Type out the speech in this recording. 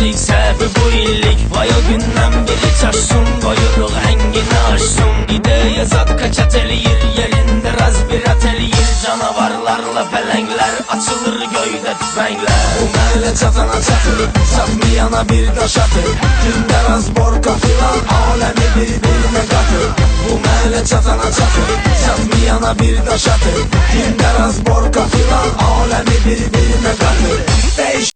ilk sebebi bu illik. Vay o gündən biri çaşsın, qoyuruq əngini aşsın. İdeya zat kaçat eləyir, yerində raz bir at eləyir. Canavarlarla pələnglər, açılır göydə tüfənglər. Bu məhlə çatana çatır, satmayana bir daş atır. Gündə raz borka filan, aləmi bir-birinə qatır. Bu məhlə çatana çatır, satmayana bir daş atır. Gündə raz borka filan, aləmi bir-birinə qatır.